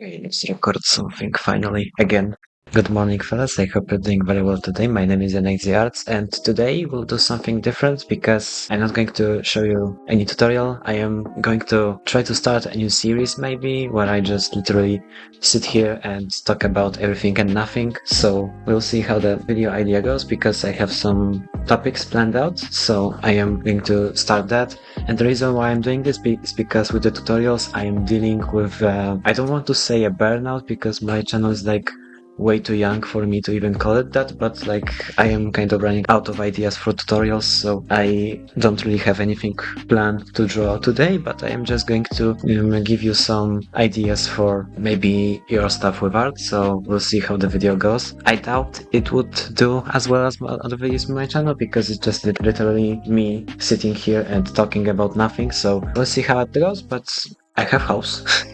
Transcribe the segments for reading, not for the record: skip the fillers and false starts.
Okay, let's record something finally again. Good morning, fellas. I hope you're doing very well today. My name is Arts, and today we'll do something different because I'm not going to show you any tutorial. I am going to try to start a new series, maybe, where I just literally sit here and talk about everything and nothing. So we'll see how the video idea goes because I have some topics planned out. So I am going to start that. And the reason why I'm doing this is because with the tutorials I am dealing with, I don't want to say a burnout because my channel is like way too young for me to even call it that, but like I am kind of running out of ideas for tutorials, so I don't really have anything planned to draw today, but I am just going to give you some ideas for maybe your stuff with art, so we'll see how the video goes. I doubt it would do as well as other videos on my channel because it's just literally me sitting here and talking about nothing, so we'll see how it goes, but I have hopes.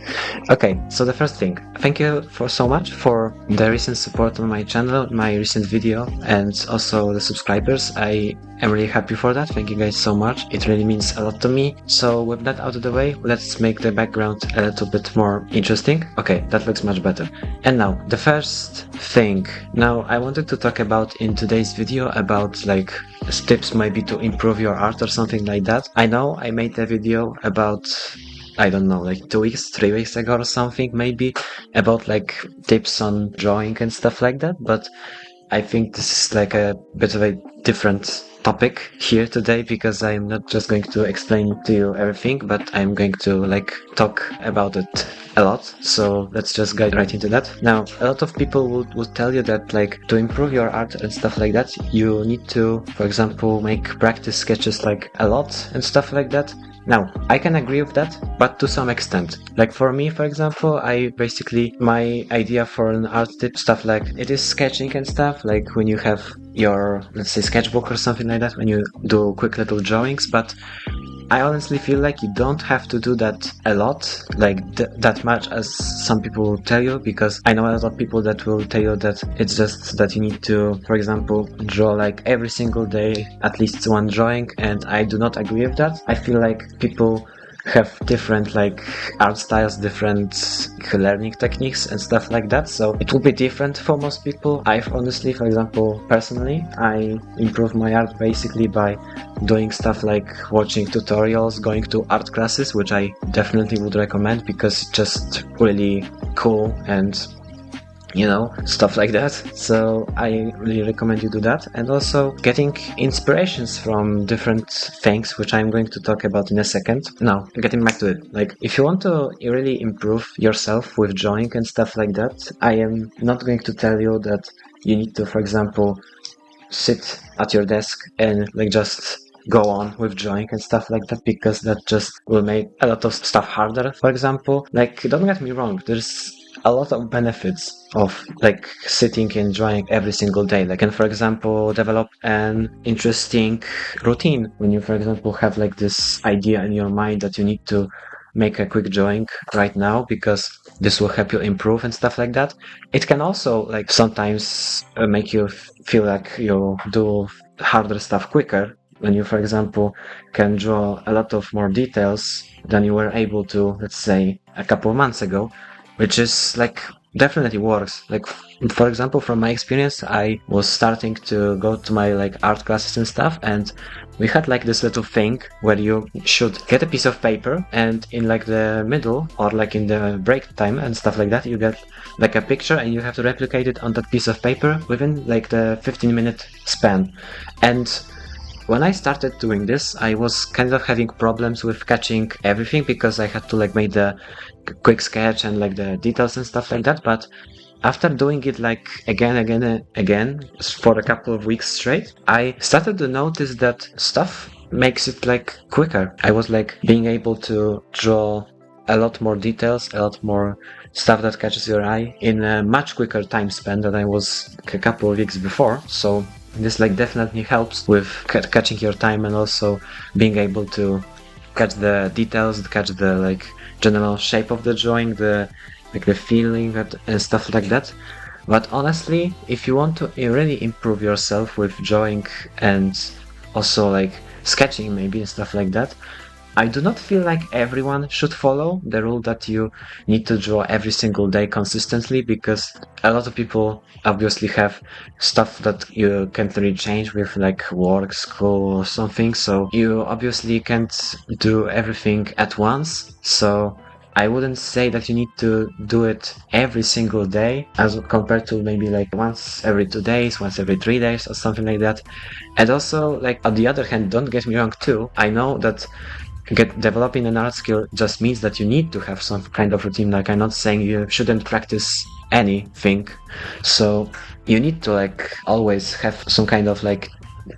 Okay, so the first thing, thank you for so much for the recent support on my channel, my recent video, and also the subscribers. I am really happy for that. Thank you guys so much. It really means a lot to me. So with that out of the way, let's make the background a little bit more interesting. Okay, that looks much better. And now, the first thing. Now, I wanted to talk about in today's video about like tips maybe to improve your art or something like that. I know I made a video about I don't know, like 2 weeks, 3 weeks ago or something, maybe, about like tips on drawing and stuff like that. But I think this is like a bit of a different topic here today because I'm not just going to explain to you everything, but I'm going to like talk about it a lot. So let's just get right into that. Now, a lot of people would tell you that like to improve your art and stuff like that, you need to, for example, make practice sketches like a lot and stuff like that. Now, I can agree with that, but to some extent. Like for me, for example, my idea for an art tip, stuff like it is sketching and stuff, like when you have your, let's say, sketchbook or something like that, when you do quick little drawings, but I honestly feel like you don't have to do that a lot, like that much as some people will tell you, because I know a lot of people that will tell you that it's just that you need to, for example, draw like every single day at least one drawing, and I do not agree with that. I feel like people have different like art styles, different learning techniques and stuff like that, so it will be different for most people. I've honestly, for example, personally, I improve my art basically by doing stuff like watching tutorials, going to art classes, which I definitely would recommend because it's just really cool and stuff like that. So I really recommend you do that. And also getting inspirations from different things, which I'm going to talk about in a second. Now, getting back to it, like if you want to really improve yourself with drawing and stuff like that, I am not going to tell you that you need to, for example, sit at your desk and like just go on with drawing and stuff like that, because that just will make a lot of stuff harder. For example, like don't get me wrong, there's a lot of benefits of like sitting and drawing every single day. Like, and for example, develop an interesting routine when you, for example, have like this idea in your mind that you need to make a quick drawing right now because this will help you improve and stuff like that. It can also like sometimes make you feel like you do harder stuff quicker when you, for example, can draw a lot of more details than you were able to, let's say, a couple of months ago, which is like definitely works. Like for example, from my experience, I was starting to go to my like art classes and stuff, and we had like this little thing where you should get a piece of paper, and in like the middle or like in the break time and stuff like that, you get like a picture and you have to replicate it on that piece of paper within like the 15-minute span. And when I started doing this, I was kind of having problems with catching everything because I had to like make the quick sketch and like the details and stuff like that. But after doing it like again for a couple of weeks straight, I started to notice that stuff makes it like quicker. I was like being able to draw a lot more details, a lot more stuff that catches your eye in a much quicker time span than I was a couple of weeks before. So this like definitely helps with catching your time and also being able to catch the details, catch the like general shape of the drawing, the like the feeling and stuff like that. But honestly, if you want to really improve yourself with drawing and also like sketching maybe and stuff like that, I do not feel like everyone should follow the rule that you need to draw every single day consistently, because a lot of people obviously have stuff that you can't really change with, like work, school, or something. So you obviously can't do everything at once. So I wouldn't say that you need to do it every single day as compared to maybe like once every 2 days, once every 3 days, or something like that. And also, like, on the other hand, don't get me wrong too. I know that developing an art skill just means that you need to have some kind of routine. Like, I'm not saying you shouldn't practice anything. So you need to like always have some kind of like,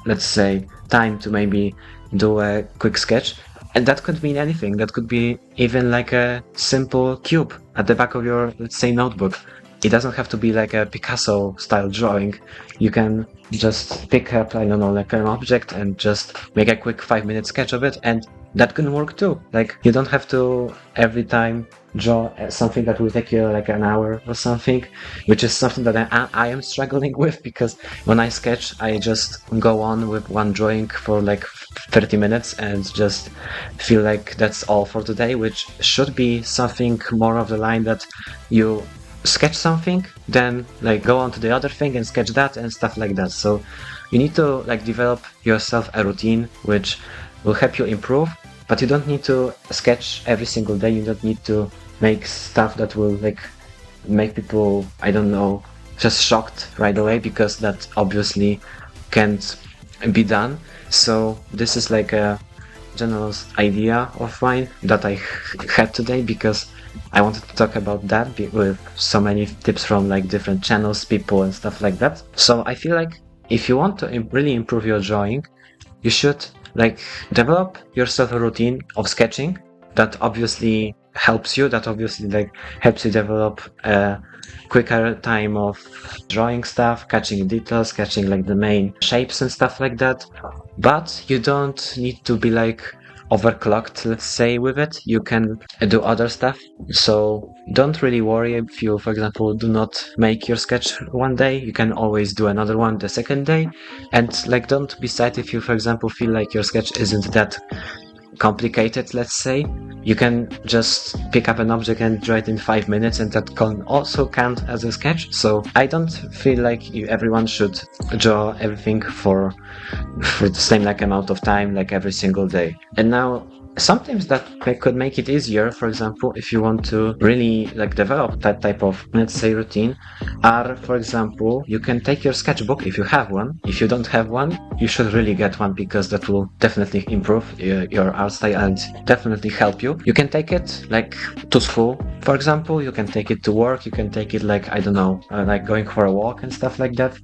let's say, time to maybe do a quick sketch. And that could mean anything. That could be even like a simple cube at the back of your, let's say, notebook. It doesn't have to be like a Picasso style drawing. You can just pick up, I don't know, like an object and just make a quick 5 minute sketch of it, and that can work too. Like, you don't have to every time draw something that will take you like an hour or something, which is something that I am struggling with, because when I sketch, I just go on with one drawing for like 30 minutes and just feel like that's all for today, which should be something more of the line that you sketch something, then like go on to the other thing and sketch that and stuff like that. So you need to like develop yourself a routine which will help you improve, but you don't need to sketch every single day. You don't need to make stuff that will like make people, I don't know, just shocked right away, because that obviously can't be done. So this is like a general idea of mine that I had today, because I wanted to talk about that with so many tips from like different channels, people, and stuff like that. So I feel like if you want to really improve your drawing, you should like develop yourself a routine of sketching that obviously helps you, that obviously like helps you develop a quicker time of drawing stuff, catching details, catching like the main shapes and stuff like that. But you don't need to be like overclocked, let's say, with it. You can do other stuff. So don't really worry if you, for example, do not make your sketch one day. You can always do another one the second day. And like, don't be sad if you, for example, feel like your sketch isn't that complicated, let's say. You can just pick up an object and draw it in 5 minutes, and that can also count as a sketch. So I don't feel like everyone should draw everything for the same like amount of time, like every single day. And now, sometimes that could make it easier, for example, if you want to really like develop that type of, let's say, routine, are, for example, you can take your sketchbook if you have one. If you don't have one, you should really get one, because that will definitely improve your art style and definitely help you. You can take it like to school, for example. You can take it to work. You can take it like, I don't know, like going for a walk and stuff like that.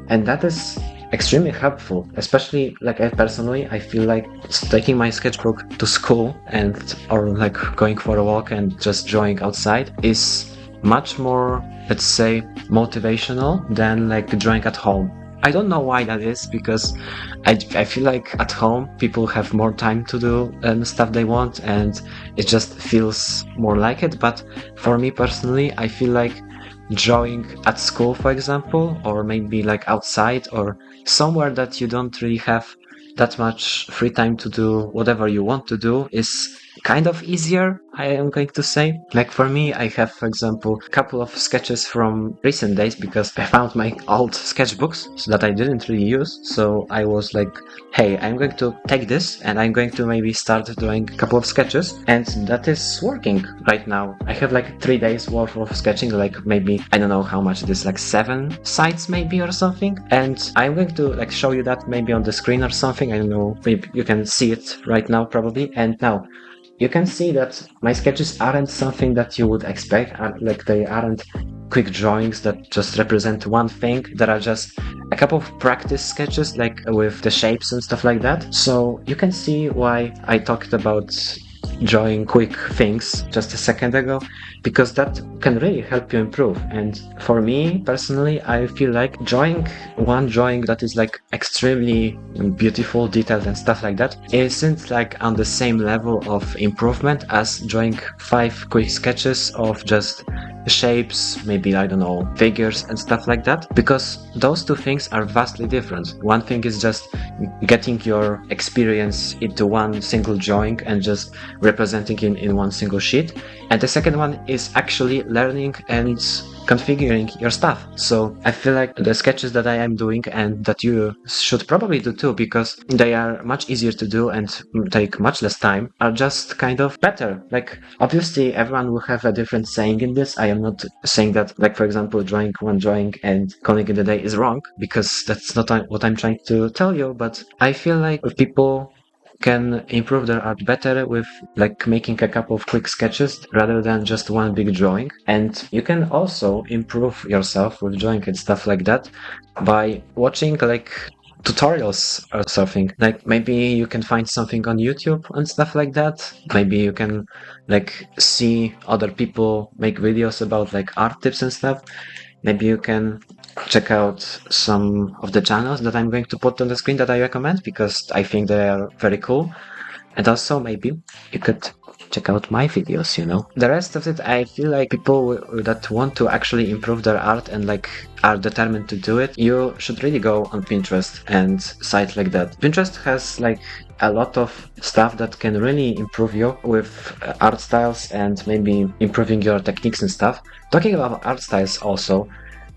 And that is extremely helpful, especially like I personally, I feel like taking my sketchbook to school and or like going for a walk and just drawing outside is much more, let's say, motivational than like drawing at home. I don't know why that is, because I feel like at home people have more time to do stuff they want, and it just feels more like it. But for me personally, I feel like drawing at school, for example, or maybe like outside or somewhere that you don't really have that much free time to do whatever you want to do, is kind of easier, I am going to say. Like, for me, I have, for example, a couple of sketches from recent days, because I found my old sketchbooks that I didn't really use. So I was like, hey, I'm going to take this and I'm going to maybe start doing a couple of sketches. And that is working right now. I have like 3 days worth of sketching, like maybe, I don't know how much it is, like 7 sites maybe or something. And I'm going to like show you that maybe on the screen or something. I don't know, maybe you can see it right now probably. And now you can see that my sketches aren't something that you would expect. Like, they aren't quick drawings that just represent one thing. There are just a couple of practice sketches, like with the shapes and stuff like that. So you can see why I talked about drawing quick things just a second ago, because that can really help you improve. And for me personally, I feel like drawing one drawing that is like extremely beautiful, detailed and stuff like that isn't like on the same level of improvement as drawing 5 quick sketches of just shapes, maybe, I don't know, figures and stuff like that, because those two things are vastly different. One thing is just getting your experience into one single drawing and just representing it in one single sheet, and the second one is actually learning and configuring your stuff. So I feel like the sketches that I am doing and that you should probably do too, because they are much easier to do and take much less time, are just kind of better. Like, obviously everyone will have a different saying in this. I am not saying that, like, for example, drawing one drawing and calling it a day is wrong, because that's not what I'm trying to tell you. But I feel like if people can improve their art better with like making a couple of quick sketches rather than just one big drawing. And you can also improve yourself with drawing and stuff like that by watching like tutorials or something. Like, maybe you can find something on YouTube and stuff like that. Maybe you can like see other people make videos about like art tips and stuff. Maybe you can check out some of the channels that I'm going to put on the screen that I recommend, because I think they are very cool. And also, maybe you could check out my videos, you know. The rest of it, I feel like people that want to actually improve their art and like are determined to do it, you should really go on Pinterest and sites like that. Pinterest has like a lot of stuff that can really improve you with art styles and maybe improving your techniques and stuff. Talking about art styles also,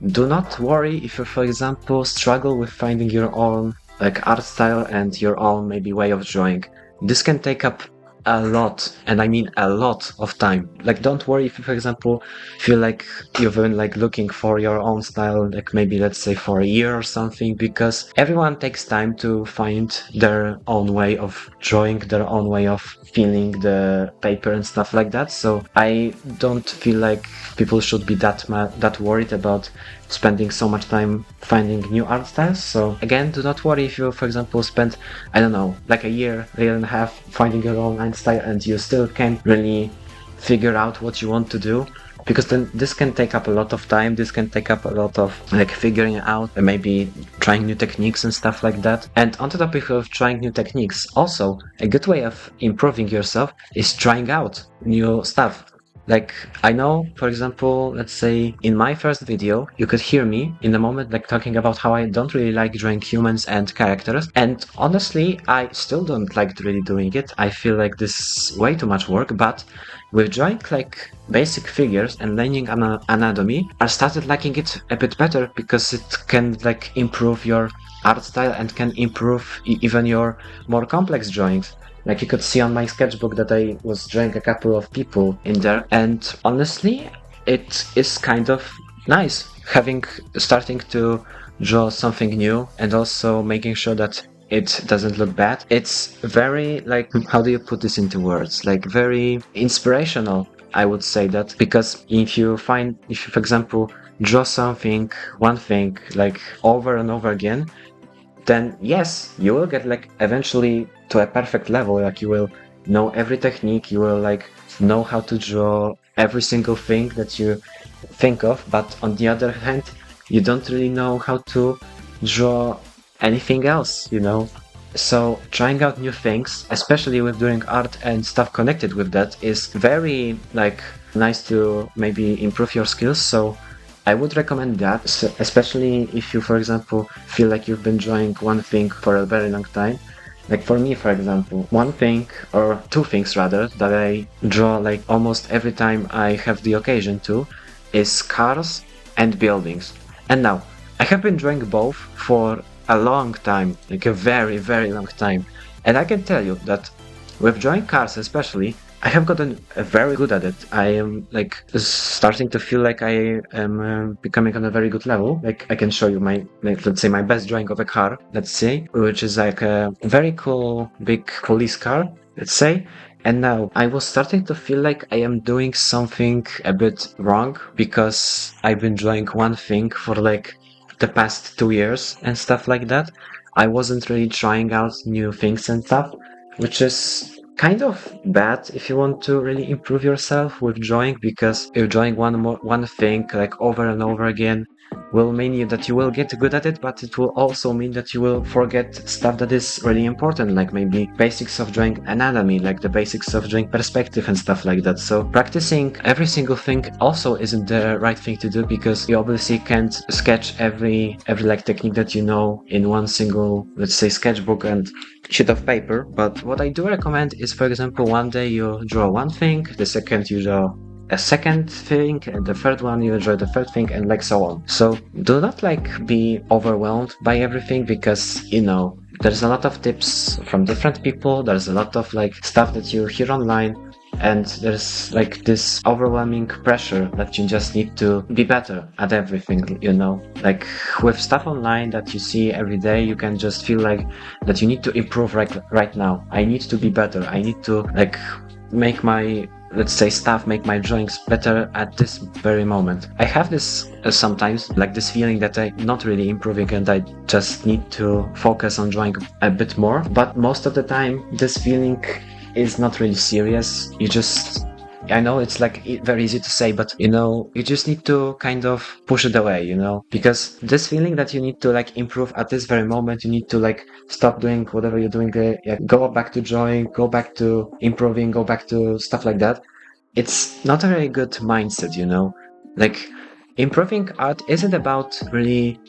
do not worry if you, for example, struggle with finding your own like art style and your own maybe way of drawing. This can take up a lot, and I mean a lot of time. Like, don't worry if you, for example, feel like you've been like looking for your own style, like maybe let's say for a year or something, because everyone takes time to find their own way of drawing, their own way of feeling the paper and stuff like that. So I don't feel like people should be that worried about spending so much time finding new art styles. So again, do not worry if you, for example, spend, I don't know, like a year and a half finding your own art style and you still can't really figure out what you want to do, because then this can take up a lot of time. This can take up a lot of like figuring out and maybe trying new techniques and stuff like that. And on the topic of trying new techniques, also a good way of improving yourself is trying out new stuff. Like, I know, for example, let's say in my first video, you could hear me in the moment like talking about how I don't really like drawing humans and characters. And honestly, I still don't like really doing it. I feel like this is way too much work, but with drawing like basic figures and learning anatomy, I started liking it a bit better, because it can like improve your art style and can improve even your more complex drawings. Like, you could see on my sketchbook that I was drawing a couple of people in there, and honestly, it is kind of nice starting to draw something new and also making sure that it doesn't look bad. It's very, like, how do you put this into words? Like, very inspirational, I would say that, because if you, for example, draw one thing, like, over and over again, then yes, you will get like eventually to a perfect level. Like, you will know every technique, you will like know how to draw every single thing that you think of. But on the other hand, you don't really know how to draw anything else, you know? So trying out new things, especially with doing art and stuff connected with that, is very like nice to maybe improve your skills. So I would recommend that, especially if you, for example, feel like you've been drawing one thing for a very long time. Like, for me, for example, one thing, or two things rather, that I draw like almost every time I have the occasion to, is cars and buildings. And now, I have been drawing both for a long time, like a very, very long time. And I can tell you that with drawing cars especially, I have gotten very good at it. I am like starting to feel like I am becoming on a very good level. Like, I can show you my, like, let's say my best drawing of a car, let's say, which is like a very cool big police car, let's say. And now I was starting to feel like I am doing something a bit wrong, because I've been drawing one thing for like the past 2 years and stuff like that. I wasn't really trying out new things and stuff, which is kind of bad if you want to really improve yourself with drawing, because if drawing one thing like over and over again, will mean you that you will get good at it, but it will also mean that you will forget stuff that is really important, like maybe basics of drawing anatomy, like the basics of drawing perspective and stuff like that. So practicing every single thing also isn't the right thing to do, because you obviously can't sketch every like technique that you know in one single, let's say, sketchbook and sheet of paper. But what I do recommend is, for example, one day you draw one thing, the second you draw a second thing, and the third one you enjoy the third thing, and like so on. So do not like be overwhelmed by everything, because there's a lot of tips from different people, there's a lot of like stuff that you hear online, and there's like this overwhelming pressure that you just need to be better at everything. Like with stuff online that you see every day, you can just feel like that you need to improve right now. I need to be better, I need to like make my, let's say, stuff, make my drawings better at this very moment. I have this sometimes, like this feeling that I'm not really improving and I just need to focus on drawing a bit more. But most of the time, this feeling is not really serious. I know it's like very easy to say, but you just need to kind of push it away, because this feeling that you need to like improve at this very moment, you need to like stop doing whatever you're doing, go back to drawing, go back to improving, go back to stuff like that. It's not a very good mindset. Like improving art isn't about really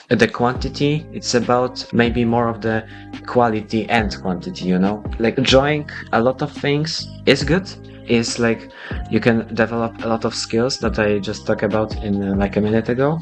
the quantity, it's about maybe more of the quality and quantity. Like drawing a lot of things is good, is like you can develop a lot of skills that I just talked about in like a minute ago,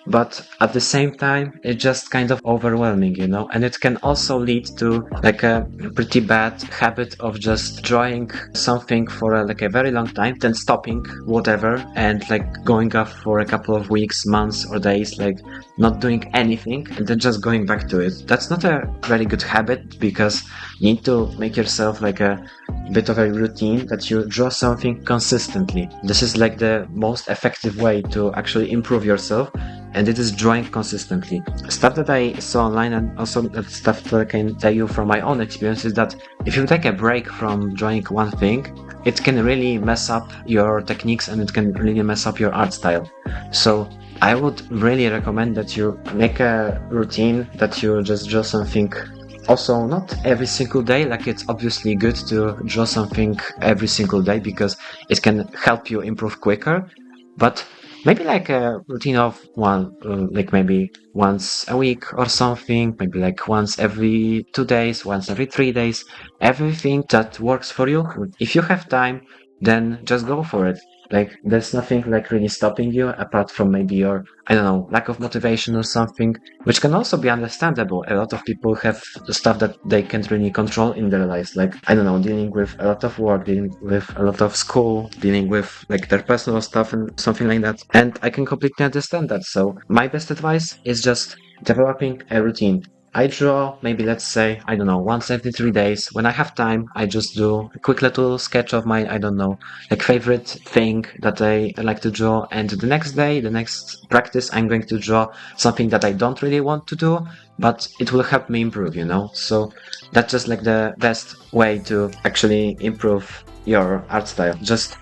but at the same time it's just kind of overwhelming. And it can also lead to like a pretty bad habit of just drawing something for like a very long time, then stopping whatever and like going off for a couple of weeks, months or days, like not doing anything, and then just going back to it. That's not a very good habit, because you need to make yourself like a bit of a routine that you draw something consistently. This is like the most effective way to actually improve yourself, and it is drawing consistently. Stuff that I saw online, and also stuff that I can tell you from my own experience, is that if you take a break from drawing one thing, it can really mess up your techniques and it can really mess up your art style. So I would really recommend that you make a routine that you just draw something. Also, not every single day, like it's obviously good to draw something every single day because it can help you improve quicker, but maybe like a routine of one, like maybe once a week or something, maybe like once every 2 days, once every 3 days, everything that works for you. If you have time, then just go for it. Like there's nothing like really stopping you apart from maybe your, I don't know, lack of motivation or something, which can also be understandable. A lot of people have stuff that they can't really control in their lives, like, I don't know, dealing with a lot of work, dealing with a lot of school, dealing with like their personal stuff and something like that. And I can completely understand that. So my best advice is just developing a routine. I draw maybe, let's say, I don't know, once every 3 days. When I have time, I just do a quick little sketch of my, I don't know, like favorite thing that I like to draw. And the next day, the next practice, I'm going to draw something that I don't really want to do, but it will help me improve. So that's just like the best way to actually improve your art style. Just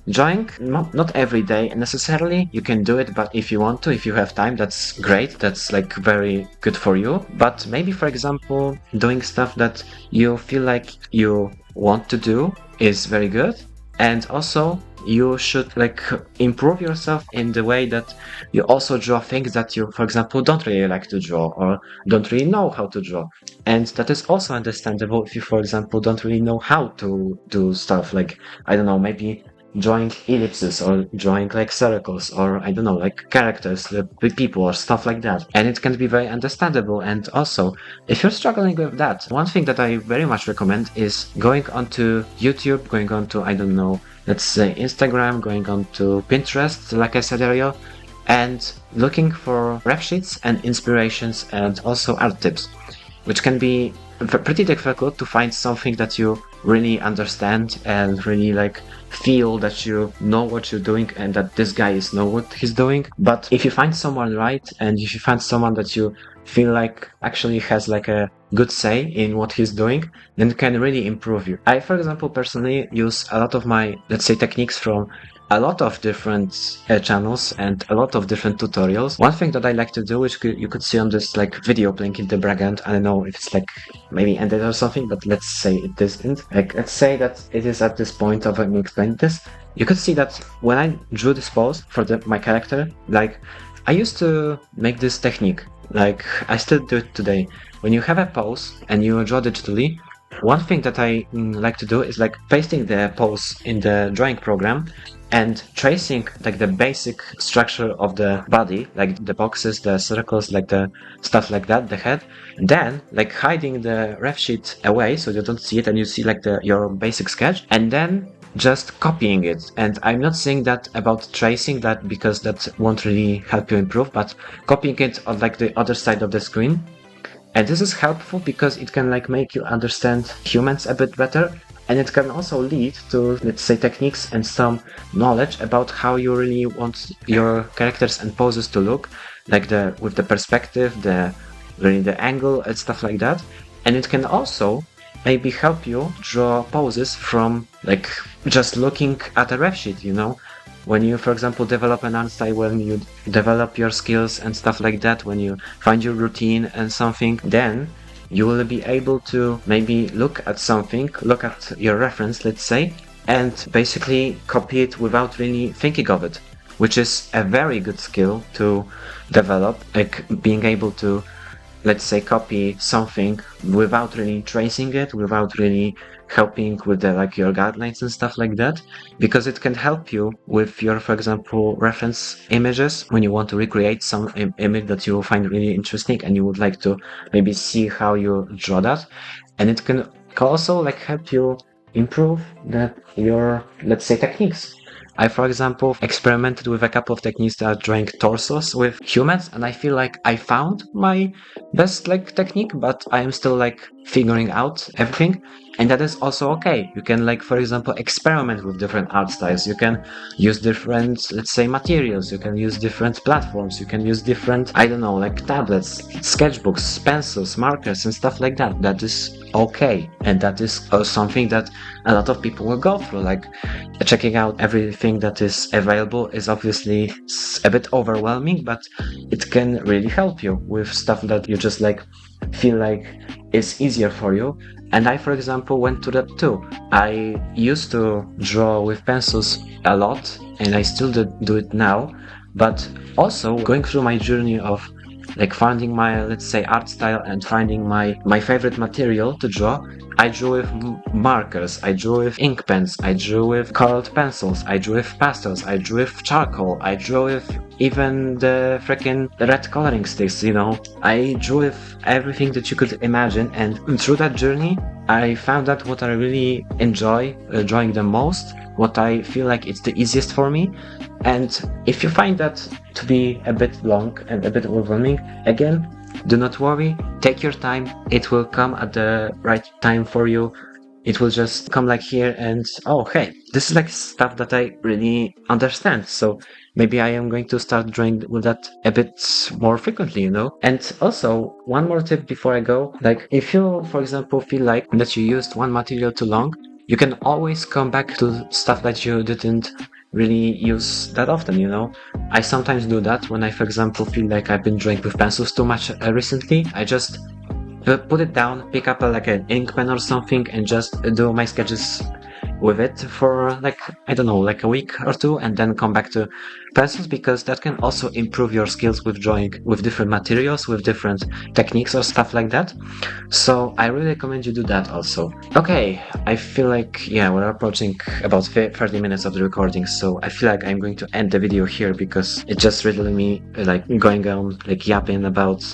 drawing, not every day necessarily, you can do it, but if you want to, if you have time, that's great, that's like very good for you. But maybe, for example, doing stuff that you feel like you want to do is very good. And also you should like improve yourself in the way that you also draw things that you, for example, don't really like to draw or don't really know how to draw. And that is also understandable if you, for example, don't really know how to do stuff like, I don't know, maybe drawing ellipses or drawing like circles or, I don't know, like characters, with people or stuff like that. And it can be very understandable. And also, if you're struggling with that, one thing that I very much recommend is going onto YouTube, going onto, I don't know, let's say Instagram, going onto Pinterest, like I said earlier, and looking for ref sheets and inspirations and also art tips, which can be pretty difficult to find something that you really understand and really like feel that you know what you're doing and that this guy is know what he's doing. But if you find someone right, and if you find someone that you feel like actually has like a good say in what he's doing, then it can really improve you. I, for example, personally use a lot of my, let's say, techniques from a lot of different channels and a lot of different tutorials. One thing that I like to do, which you could see on this like video link in the background, I don't know if it's like maybe ended or something, but let's say it isn't. Like, let's say that it is at this point of me explaining this. You could see that when I drew this pose for my character, like, I used to make this technique. Like, I still do it today. When you have a pose and you draw digitally, one thing that I like to do is like pasting the pose in the drawing program and tracing like the basic structure of the body, like the boxes, the circles, like the stuff like that, the head. Then like hiding the ref sheet away so you don't see it and you see like your basic sketch, and then just copying it. And I'm not saying that about tracing that because that won't really help you improve, but copying it on like the other side of the screen. And this is helpful because it can like make you understand humans a bit better, and it can also lead to, let's say, techniques and some knowledge about how you really want your characters and poses to look, like with the perspective, the angle and stuff like that. And it can also maybe help you draw poses from like just looking at a ref sheet, you know? When you, for example, develop an art style, when you develop your skills and stuff like that, when you find your routine and something, then you will be able to maybe look at something, look at your reference, let's say, and basically copy it without really thinking of it, which is a very good skill to develop, like being able to, let's say, copy something without really tracing it, without really helping with the like your guidelines and stuff like that, because it can help you with your, for example, reference images when you want to recreate some image that you find really interesting and you would like to maybe see how you draw that. And it can also like help you improve your, let's say, techniques. I, for example, experimented with a couple of techniques that are drawing torsos with humans, and I feel like I found my best like technique, but I am still like figuring out everything. And that is also okay. You can like, for example, experiment with different art styles. You can use different, let's say, materials. You can use different platforms. You can use different, I don't know, like tablets, sketchbooks, pencils, markers, and stuff like that. That is okay. And that is something that a lot of people will go through. Like, checking out everything that is available is obviously a bit overwhelming, but it can really help you with stuff that you just like feel like is easier for you. And I, for example, went to that too. I used to draw with pencils a lot, and I still do it now, but also going through my journey of like finding my, let's say, art style and finding my favorite material to draw. I drew with markers, I drew with ink pens, I drew with colored pencils, I drew with pastels, I drew with charcoal, I drew with even the freaking red coloring sticks, you know. I drew with everything that you could imagine, and through that journey, I found out what I really enjoy drawing the most, what I feel like it's the easiest for me. And if you find that to be a bit long and a bit overwhelming, again, do not worry, take your time, it will come at the right time for you. It will just come like here and, oh, hey, this is like stuff that I really understand. So maybe I am going to start drawing with that a bit more frequently, you know? And also, one more tip before I go, like if you, for example, feel like that you used one material too long, you can always come back to stuff that you didn't really use that often, you know? I sometimes do that when I, for example, feel like I've been drawing with pencils too much recently. I just put it down, pick up like an ink pen or something, and just do my sketches with it for like, I don't know, like a week or two, and then come back to pencils, because that can also improve your skills with drawing with different materials, with different techniques or stuff like that. So I really recommend you do that also. Okay, I feel like, yeah, we're approaching about 30 minutes of the recording, so I feel like I'm going to end the video here because it's just really me like going on like yapping about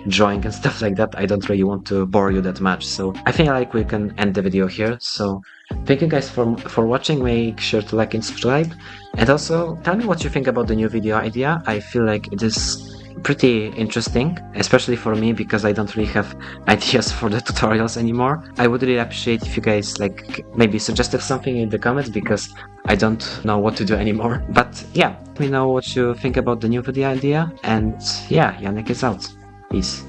drawing and stuff like that. I don't really want to bore you that much, so I think like we can end the video here. So thank you guys for watching. Make sure to like and subscribe, and also tell me what you think about the new video idea. I feel like it is pretty interesting, especially for me, because I don't really have ideas for the tutorials anymore. I would really appreciate if you guys like maybe suggested something in the comments, because I don't know what to do anymore. But yeah, let me know what you think about the new video idea, and yeah, Yannick is out. Peace.